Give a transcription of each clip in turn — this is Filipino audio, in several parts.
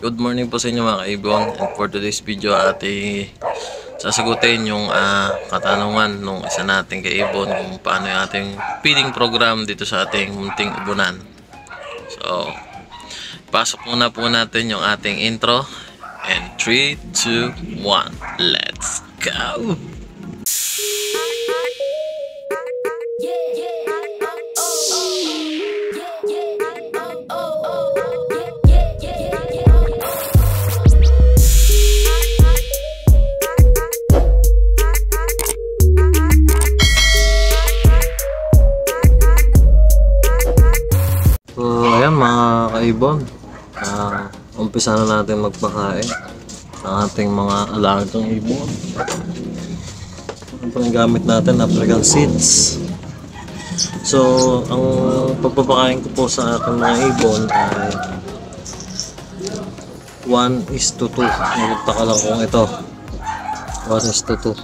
Good morning po sa inyo mga kaibon, and for today's video sasagutin yung katanungan nung isa nating kaibon kung paano yung ating feeding program dito sa ating munting ibunan. So, pasok muna po natin yung ating intro, and 3, 2, 1, let's go! So ayan mga kaibon, umpisa na natin magpakain ng ating mga alagang ibon. Ito ang gamit natin, African seeds. So ang pagpapakain ko po sa aking mga ibon ay 1:2. Nagtaka lang kung ito 1:2.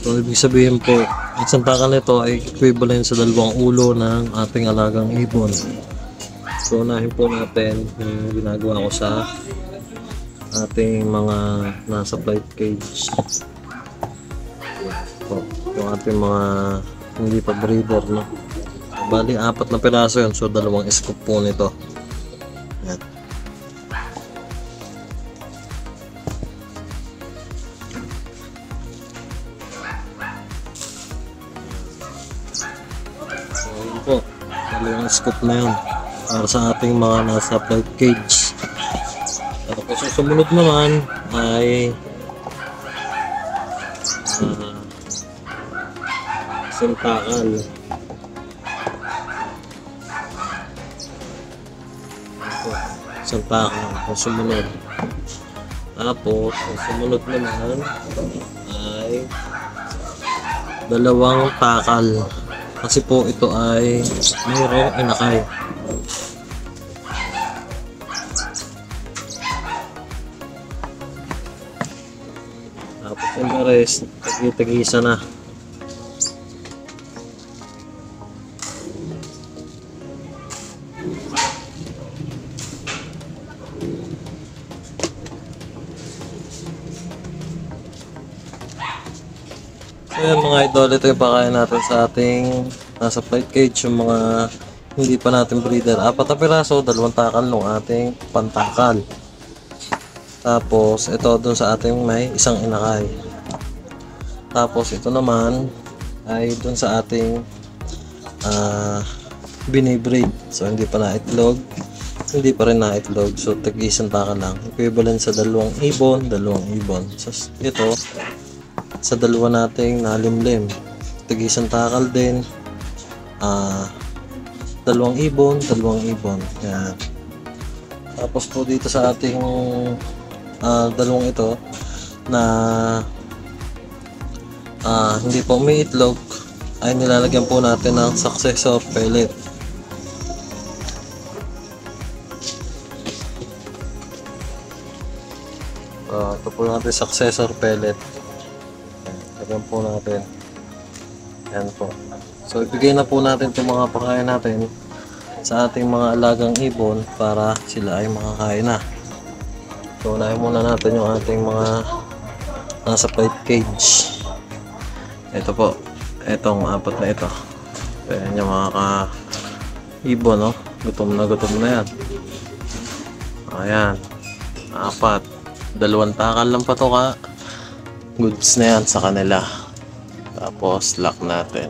So ibig sabihin po, isang takal nito ay equivalent sa 2 ulo ng ating alagang ibon. So unahin po natin yung ginagawa ko sa ating mga nasa flight cage. So, yung ating mga hindi pa breeder, no? Bali 4 na piraso yun, so 2 scoop po nito. Ayan. So yun po, 2 scoop na yun para sa ating mga nasa flight cage. Tapos yung sumunod naman ay sintakal. Sintakal yung sumunod. Tapos yung sumunod naman ay 2 takal, kasi po ito ay mayroong inakay. Tapos yung rest, tagi-tagisa na. So yan mga idol, ito yung pakain natin sa ating nasa flight cage, yung mga hindi pa natin breeder. 4 na piraso, 2 takal ng ating pantakal. Tapos ito dun sa ating may isang inakay. Tapos ito naman ay dun sa ating binibreed. So hindi pa na-itlog, hindi pa rin na-itlog. So tag-isang takal lang. Equivalent sa 2 ibon. So ito sa 2 nating nalimlim, tag-isang takal din. 2 ibon. Yan. Tapos po dito sa ating 2 ito na hindi pa umiitlog ay nilalagyan po natin ng successor pellet. Ito po natin successor pellet. Lagyan po natin. Yan po. So ibigay na po natin itong mga pakain natin sa ating mga alagang ibon para sila ay makakain na. So unahin muna natin yung ating mga nasa flight cage. Ito po, itong 4 na ito. Ayan yung mga ka-ibon, no? Gutom na yan. Ayan, 4. 2 takal lang pa to ka. Goods na yan sa kanila. Tapos lock natin.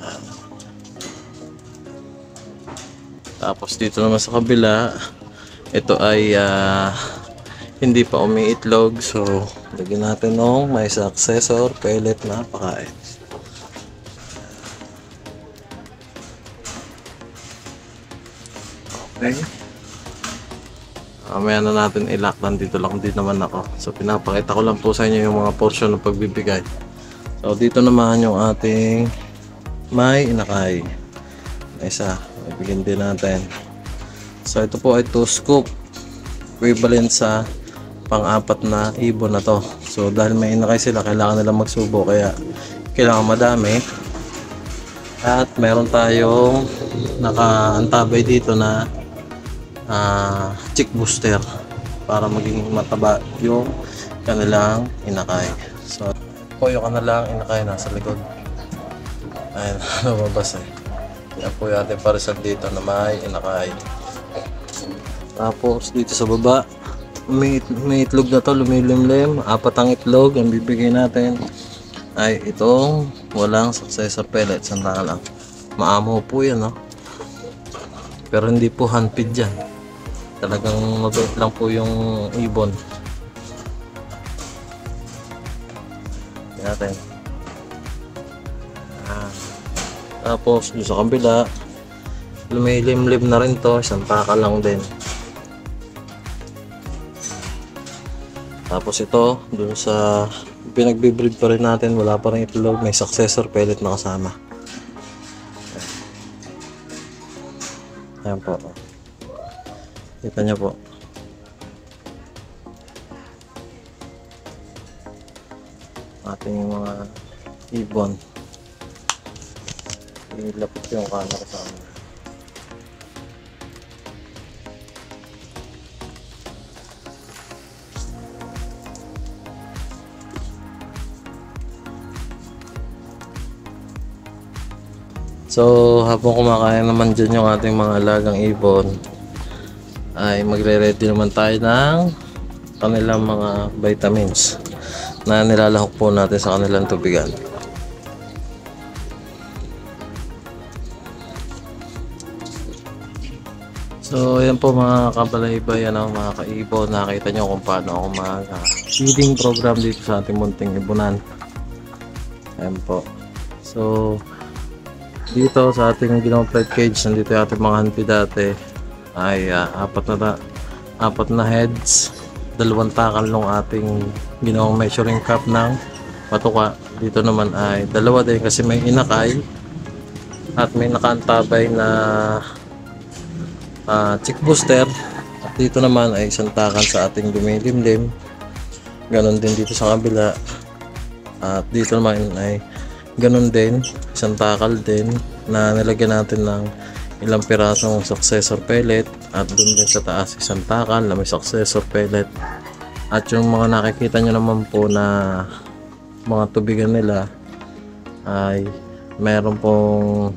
Ayan. Tapos dito naman sa kabila, ito ay hindi pa umiitlog, so lagyan natin ng may successor pellet na pakain. Okay. Mamaya na natin i-lock, nandito lang din naman ako. So pinapakita ko lang po sa inyo yung mga portion ng pagbibigay. So dito naman yung ating may inakay. Isa, ibigin din natin. So ito po ay 2 scoop, equivalent sa pang-4 na ibon na to. So dahil may inakay sila, kailangan nila magsubo, kaya kailangan madami. At meron tayong nakaantabay dito na chick booster para maging mataba yung kanilang inakay. So po yung kanilang inakay nasa likod. Ayun, lumabas eh. Yan po yung ating parisan dito na may inakay. Tapos dito sa baba, may itlog na to, lumilimlim. 4 ang itlog. Ang bibigay natin ay itong walang successor pellet. Sanda ka lang. Maamo po yan, no? Pero hindi po handpid yan. Talagang mabait lang po yung ibon. Tingnan natin. Tapos doon sa kabila, lumilimlim na rin to. Isang taka lang din. Tapos ito, dun sa pinagbibreed pa rin natin, wala pa rin itlog, may successor pellet na kasama. Ayan po. Kita nyo po. Ating mga ibon. Ilapit yung camera sa amin. So habang kumakain naman dyan yung ating mga alagang ibon, ay magre-ready naman tayo ng kanilang mga vitamins na nilalahok po natin sa kanilang tubigan. So yan po mga kabalaybay, mga kaibon, nakita nyo kung paano ako mag-feeding program dito sa ating munting ibunan. Ayan po. So dito sa ating ginawang flight cage, nandito yung ating mga hanpi dati ay apat na heads, 2 takal ng ating ginawang measuring cup ng patuka. Dito naman ay 2 din kasi may inakay at may nakaantabay na chick booster, at dito naman ay 1 takal sa ating dumilimlim. Ganon din dito sa kabila, at dito naman ay ganon din, 1 takal din na nilagyan natin ng ilang pirasong successor pellet, at dun din sa taas 1 takal na may successor pellet. At yung mga nakikita nyo naman po na mga tubigan nila ay meron pong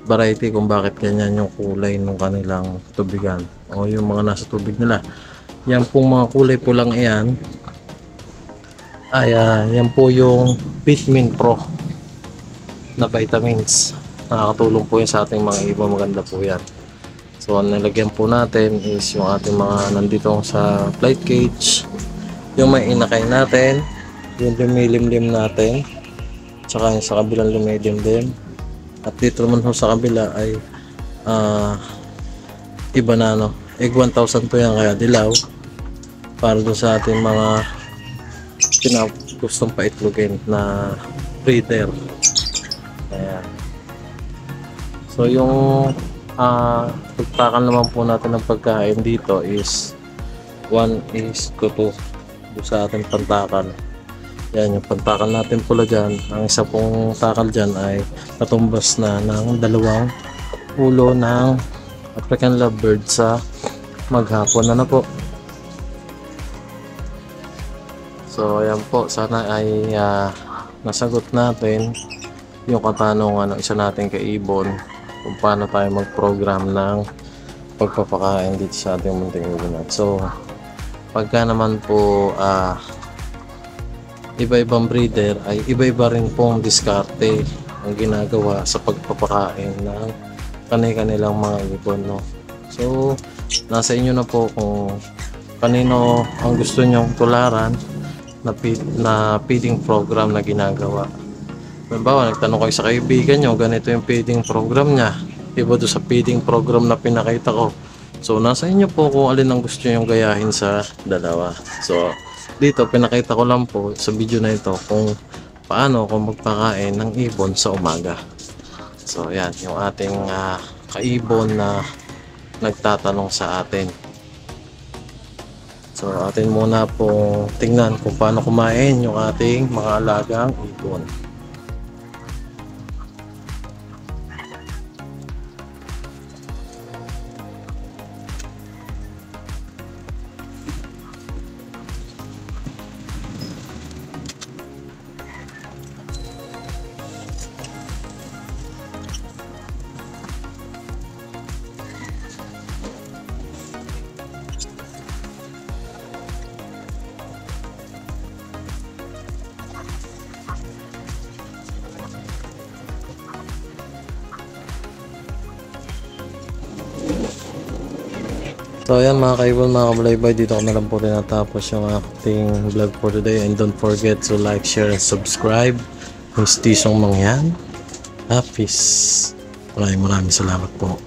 variety kung bakit ganyan yung kulay ng kanilang tubigan o yung mga nasa tubig nila. Yan pong mga kulay pulang iyan ay yan po yung Vitamin Pro na vitamins. Nakakatulong po yan sa ating mga ibon, maganda po yan. So ang nilagyan po natin is yung ating mga nandito sa flight cage, yung may inakay natin, yung lumilimlim natin, tsaka yung sa kabilang lumilimlim, at dito naman sa kabila ay iba na egg 1000 po yan, kaya dilaw para doon sa ating mga gustong paitlogin na breeder. Ayan. So yung pagtakan naman po natin ng pagkain dito is 1:2 sa ating pantakan. Yan yung pantakan natin pula dyan. Ang isa pong takal dyan ay katumbas na ng 2 ulo ng African lovebird sa maghapon na po. So ayan po, sana ay nasagot natin yung katanungan ng isa nating kaibon kung paano tayo mag-program ng pagpapakain dito sa ating munting ibunan. So pagka naman po iba-ibang breeder ay iba-iba rin pong diskarte ang ginagawa sa pagpapakain ng kanilang mga ibon, no? So nasa inyo na po kung kanino ang gusto nyong tularan na feeding program na ginagawa. Halimbawa, nagtanong kayo sa kaibigan nyo, ganito yung feeding program niya, iba doon sa feeding program na pinakita ko. So nasa inyo po kung alin ang gusto nyo gayahin sa dalawa. So dito pinakita ko lang po sa video na ito kung paano ako magpakain ng ibon sa umaga. So yan yung ating kaibon na nagtatanong sa atin. So atin muna po tingnan kung paano kumain yung ating mga alagang ibon. So ayan mga kaibon, mga kabalaybay, dito ko na lang po tinatapos yung ating vlog for today. And don't forget to like, share, and subscribe. Yung stisong mangyan. Peace. Maraming salamat po.